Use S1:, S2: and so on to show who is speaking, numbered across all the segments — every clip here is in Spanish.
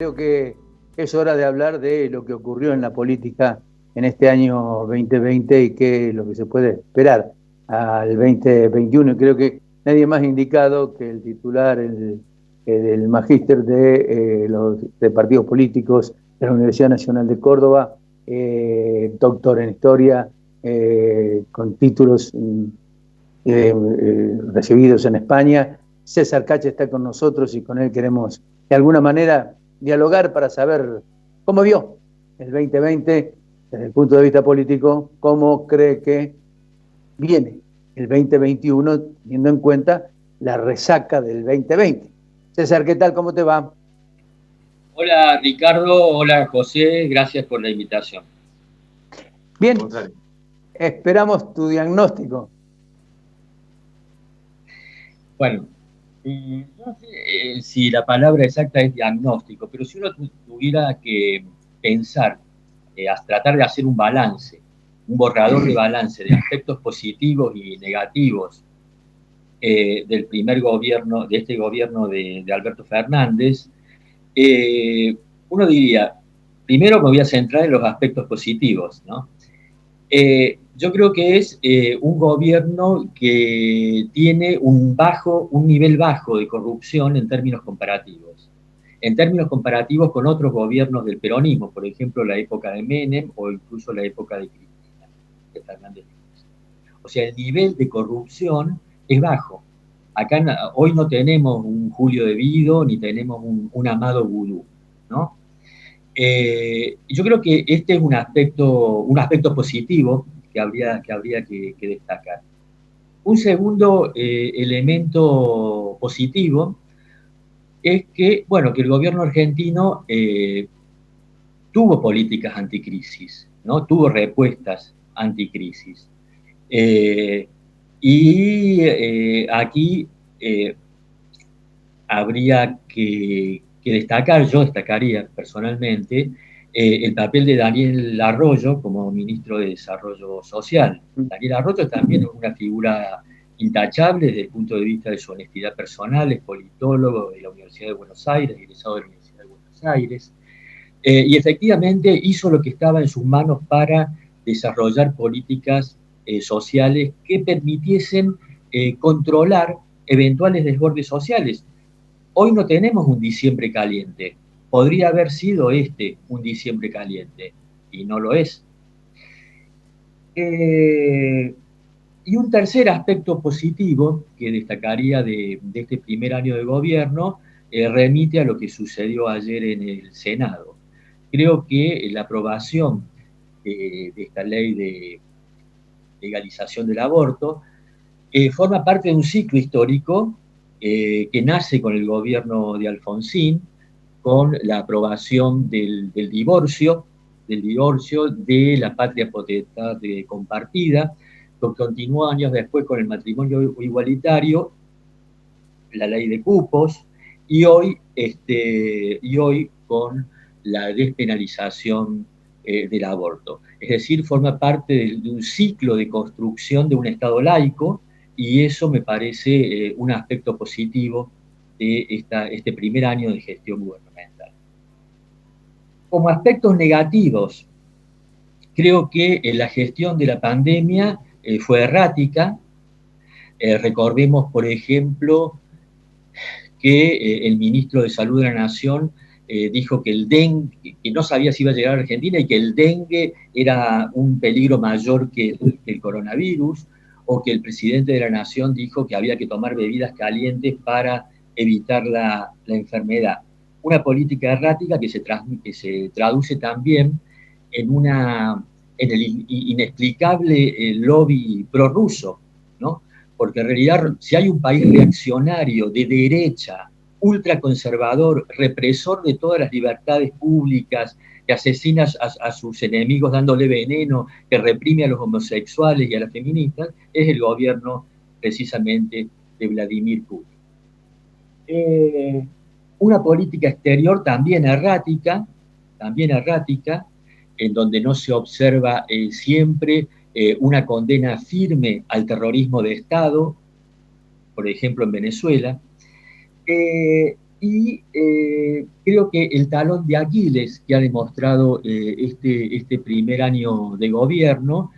S1: Creo que es hora de hablar de lo que ocurrió en la política en este año 2020 y qué es lo que se puede esperar al 2021. Y creo que nadie más indicado que el titular, del magíster de partidos políticos de la Universidad Nacional de Córdoba, doctor en historia, con títulos recibidos en España. César Cache está con nosotros y con él queremos de alguna manera dialogar para saber cómo vio el 2020 desde el punto de vista político, cómo cree que viene el 2021 teniendo en cuenta la resaca del 2020. César, ¿qué tal? ¿Cómo te va?
S2: Hola Ricardo, hola José, gracias por la invitación.
S1: Bien, esperamos tu diagnóstico.
S2: Bueno, no sé si la palabra exacta es diagnóstico, pero si uno tuviera que pensar, tratar de hacer un balance, un borrador de balance de aspectos positivos y negativos del primer gobierno, de este gobierno de Alberto Fernández, uno diría, primero me voy a centrar en los aspectos positivos, ¿no? Yo creo que es un gobierno que tiene un nivel bajo de corrupción en términos comparativos. En términos comparativos con otros gobiernos del peronismo, por ejemplo, la época de Menem o incluso la época de Cristina, de Fernández de Kirchner. O sea, el nivel de corrupción es bajo. Acá hoy no tenemos un Julio de Vido ni tenemos un Amado Vudú, ¿no? Yo creo que este es un aspecto positivo que destacar. Un segundo elemento positivo es que, bueno, que el gobierno argentino tuvo políticas anticrisis, ¿no? Tuvo respuestas anticrisis. Eh, aquí habría que destacar, yo destacaría personalmente, el papel de Daniel Arroyo como ministro de Desarrollo Social. Daniel Arroyo también es una figura intachable desde el punto de vista de su honestidad personal, es politólogo de la Universidad de Buenos Aires, egresado de la Universidad de Buenos Aires, y efectivamente hizo lo que estaba en sus manos para desarrollar políticas sociales que permitiesen controlar eventuales desbordes sociales. Hoy no tenemos un diciembre caliente. Podría haber sido un diciembre caliente y no lo es. Y un tercer aspecto positivo que destacaría de este primer año de gobierno remite a lo que sucedió ayer en el Senado. Creo que la aprobación de esta ley de legalización del aborto forma parte de un ciclo histórico que nace con el gobierno de Alfonsín, con la aprobación del divorcio, de la patria potestad compartida, que continuó años después con el matrimonio igualitario, la ley de cupos, y hoy con la despenalización del aborto. Es decir, forma parte de un ciclo de construcción de un Estado laico, y eso me parece un aspecto positivo de este primer año de gestión gubernamental. Como aspectos negativos, creo que la gestión de la pandemia fue errática. Recordemos, por ejemplo, que el ministro de Salud de la Nación dijo que el dengue, que no sabía si iba a llegar a Argentina y que el dengue era un peligro mayor que el coronavirus, o que el presidente de la Nación dijo que había que tomar bebidas calientes para evitar la enfermedad. Una política errática que se traduce también en el inexplicable lobby prorruso, ¿no? Porque en realidad si hay un país reaccionario, de derecha, ultraconservador, represor de todas las libertades públicas, que asesina a sus enemigos dándole veneno, que reprime a los homosexuales y a las feministas, es el gobierno precisamente de Vladimir Putin. Una política exterior también errática, en donde no se observa siempre una condena firme al terrorismo de Estado, por ejemplo en Venezuela. Y creo que el talón de Aquiles que ha demostrado este primer año de gobierno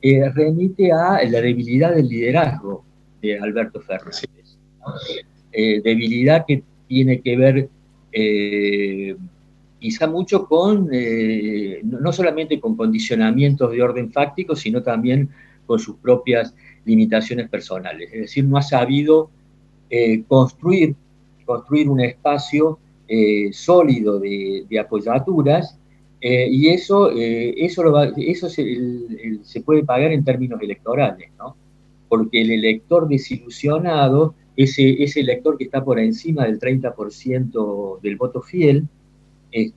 S2: remite a la debilidad del liderazgo de Alberto Fernández, ¿no? Debilidad que tiene que ver quizá mucho con, no solamente con condicionamientos de orden fáctico, sino también con sus propias limitaciones personales. Es decir, no ha sabido construir un espacio sólido de apoyaturas, y eso se puede pagar en términos electorales, ¿no? Porque el elector desilusionado, ese elector que está por encima del 30% del voto fiel, es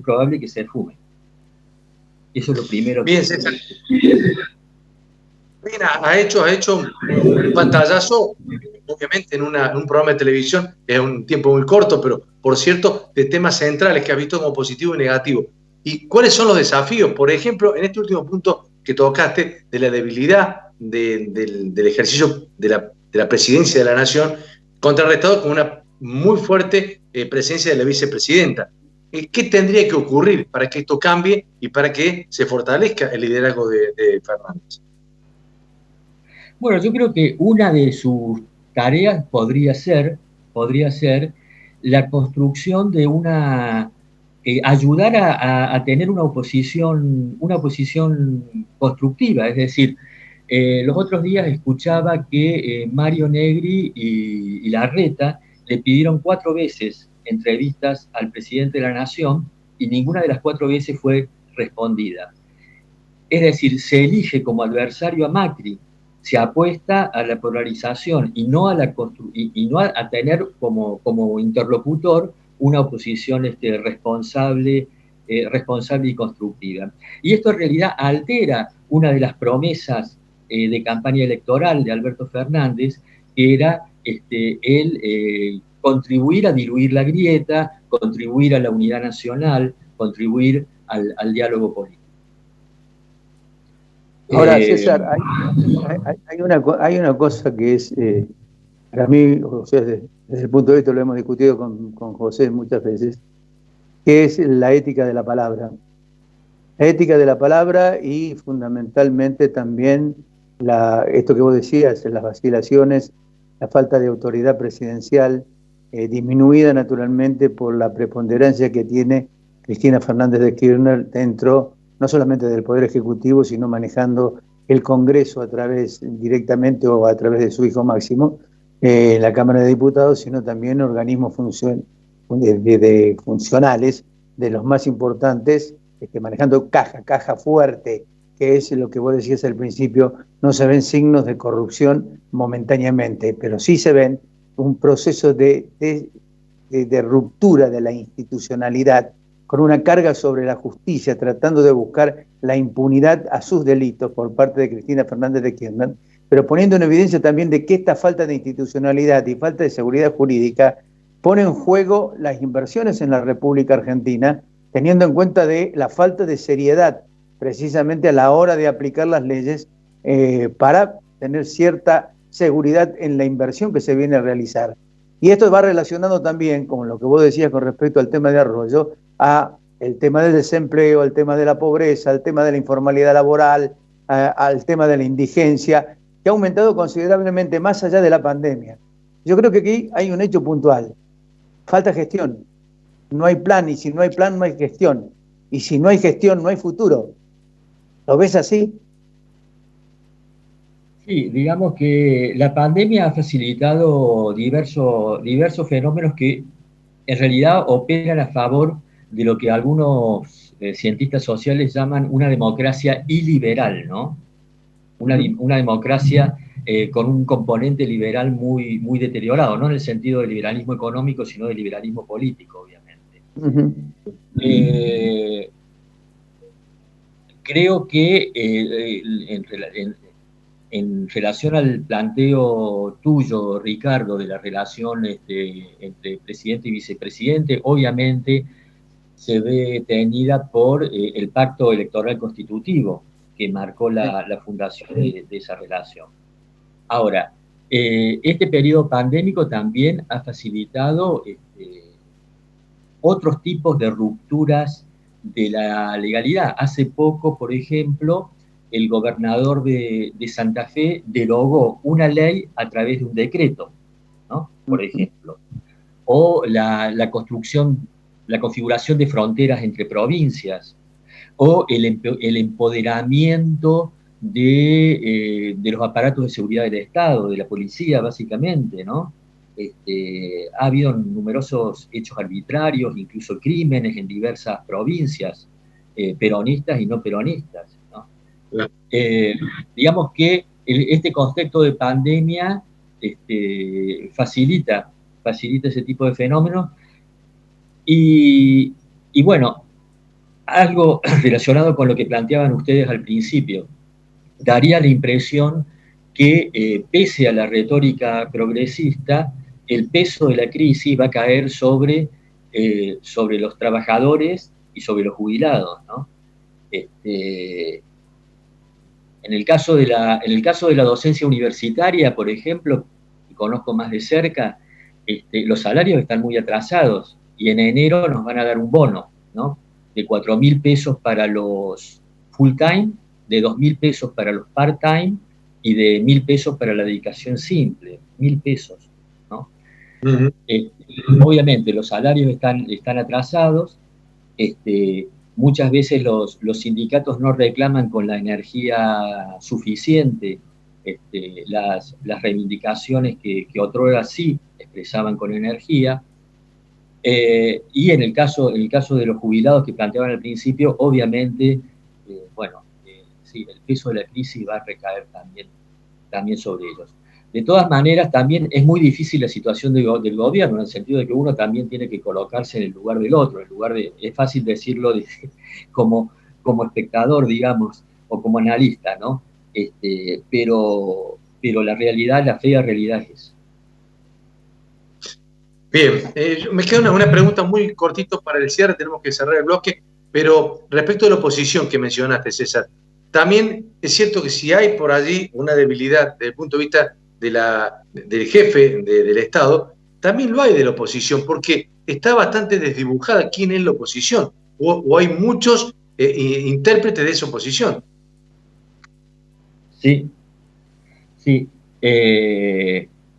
S2: probable que se fume. Eso es lo primero.
S3: Bien, César. Bien, ha hecho un pantallazo, obviamente en un programa de televisión, es un tiempo muy corto, pero por cierto, de temas centrales que ha visto como positivo y negativo. ¿Y cuáles son los desafíos? Por ejemplo, en este último punto que tocaste, de la debilidad del ejercicio de la presidencia de la Nación, contrarrestado con una muy fuerte presencia de la vicepresidenta. ¿Qué tendría que ocurrir para que esto cambie y para que se fortalezca el liderazgo de Fernández?
S2: Bueno, yo creo que una de sus tareas podría ser la construcción de ayudar a tener una oposición constructiva. Es decir, los otros días escuchaba que Mario Negri y Larreta le pidieron 4 veces entrevistas al presidente de la Nación y ninguna de las 4 veces fue respondida. Es decir, se elige como adversario a Macri, se apuesta a la polarización y no a tener como interlocutor una oposición responsable y constructiva. Y esto en realidad altera una de las promesas de campaña electoral de Alberto Fernández, que era el contribuir a diluir la grieta, contribuir a la unidad nacional, contribuir al diálogo político.
S1: Ahora, César, hay una cosa que es, para mí, José, desde el punto de vista, lo hemos discutido con José muchas veces, que es la ética de la palabra. La ética de la palabra y fundamentalmente también esto que vos decías, las vacilaciones, la falta de autoridad presidencial, disminuida naturalmente por la preponderancia que tiene Cristina Fernández de Kirchner dentro no solamente del Poder Ejecutivo, sino manejando el Congreso directamente o a través de su hijo Máximo, la Cámara de Diputados, sino también organismos funcionales de los más importantes, manejando caja fuerte, que es lo que vos decías al principio. No se ven signos de corrupción momentáneamente, pero sí se ven un proceso de ruptura de la institucionalidad, con una carga sobre la justicia, tratando de buscar la impunidad a sus delitos por parte de Cristina Fernández de Kirchner, pero poniendo en evidencia también de que esta falta de institucionalidad y falta de seguridad jurídica pone en juego las inversiones en la República Argentina, teniendo en cuenta de la falta de seriedad, precisamente a la hora de aplicar las leyes, para tener cierta seguridad en la inversión que se viene a realizar. Y esto va relacionado también con lo que vos decías con respecto al tema de Arroyo, a el tema del desempleo, al tema de la pobreza, al tema de la informalidad laboral, al tema de la indigencia, que ha aumentado considerablemente más allá de la pandemia. Yo creo que aquí hay un hecho puntual: falta gestión. No hay plan, y si no hay plan no hay gestión, y si no hay gestión no hay futuro. ¿Lo ves así?
S2: Sí, digamos que la pandemia ha facilitado diversos fenómenos que en realidad operan a favor de lo que algunos cientistas sociales llaman una democracia iliberal, ¿no? Una democracia con un componente liberal muy, muy deteriorado, no en el sentido del liberalismo económico, sino del liberalismo político, obviamente. Creo que en relación al planteo tuyo, Ricardo, de la relación entre presidente y vicepresidente, obviamente se ve teñida por el pacto electoral constitutivo que marcó la fundación de esa relación. Ahora, este periodo pandémico también ha facilitado otros tipos de rupturas de la legalidad. Hace poco, por ejemplo, el gobernador de Santa Fe derogó una ley a través de un decreto, ¿no? Por ejemplo. O la construcción, la configuración de fronteras entre provincias, o el empoderamiento de los aparatos de seguridad del Estado, de la policía, básicamente, ¿no? Ha habido numerosos hechos arbitrarios, incluso crímenes en diversas provincias, peronistas y no peronistas, ¿no? Digamos que este concepto de pandemia facilita ese tipo de fenómenos y bueno, algo relacionado con lo que planteaban ustedes al principio, daría la impresión que pese a la retórica progresista, el peso de la crisis va a caer sobre los trabajadores y sobre los jubilados, ¿no? En el caso de la docencia universitaria, por ejemplo, que conozco más de cerca, los salarios están muy atrasados y en enero nos van a dar un bono, ¿no? De 4.000 pesos para los full time, de 2.000 pesos para los part time y de 1.000 pesos para la dedicación simple, 1.000 pesos, ¿no? Uh-huh. Obviamente los salarios están atrasados, muchas veces los sindicatos no reclaman con la energía suficiente las reivindicaciones que otrora sí expresaban con energía. Y en el caso de los jubilados que planteaban al principio, obviamente, sí, el peso de la crisis va a recaer también sobre ellos. De todas maneras, también es muy difícil la situación del gobierno, en el sentido de que uno también tiene que colocarse en el lugar del otro, es fácil decirlo como espectador, digamos, o como analista, ¿no? Pero la realidad, la fea realidad es esa.
S3: Bien, me queda una pregunta muy cortito para el cierre, tenemos que cerrar el bloque, pero respecto de la oposición que mencionaste, César, también es cierto que si hay por allí una debilidad desde el punto de vista del jefe del Estado, también lo hay de la oposición, porque está bastante desdibujada quién es la oposición, o hay muchos intérpretes de esa oposición.
S2: Sí.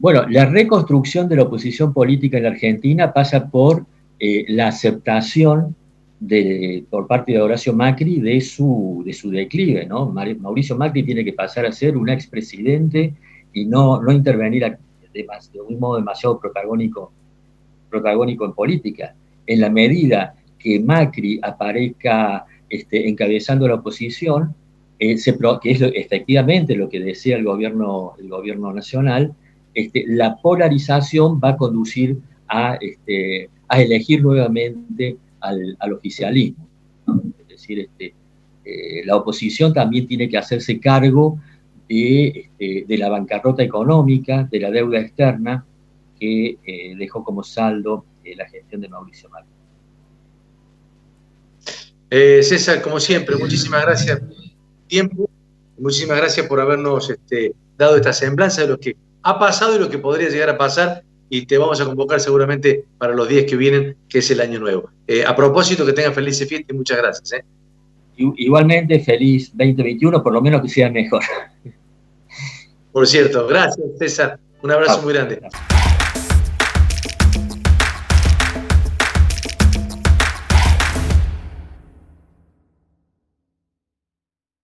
S2: Bueno, la reconstrucción de la oposición política en la Argentina pasa por la aceptación por parte de Horacio Macri de su declive, ¿no? Mauricio Macri tiene que pasar a ser un expresidente y no intervenir de un modo demasiado protagónico en política. En la medida que Macri aparezca encabezando la oposición, que es efectivamente lo que desea el gobierno nacional, la polarización va a conducir a elegir nuevamente al oficialismo, ¿no? Es decir, la oposición también tiene que hacerse cargo de la bancarrota económica, de la deuda externa que dejó como saldo la gestión de Mauricio Macri.
S3: César, como siempre, muchísimas gracias por el tiempo, muchísimas gracias por habernos dado esta semblanza de lo que ha pasado y lo que podría llegar a pasar, y te vamos a convocar seguramente para los días que vienen, que es el año nuevo. A propósito, que tengan felices fiestas y muchas gracias.
S2: Igualmente, feliz 2021, por lo menos que sea mejor.
S3: Por cierto, gracias, César. Un abrazo muy grande.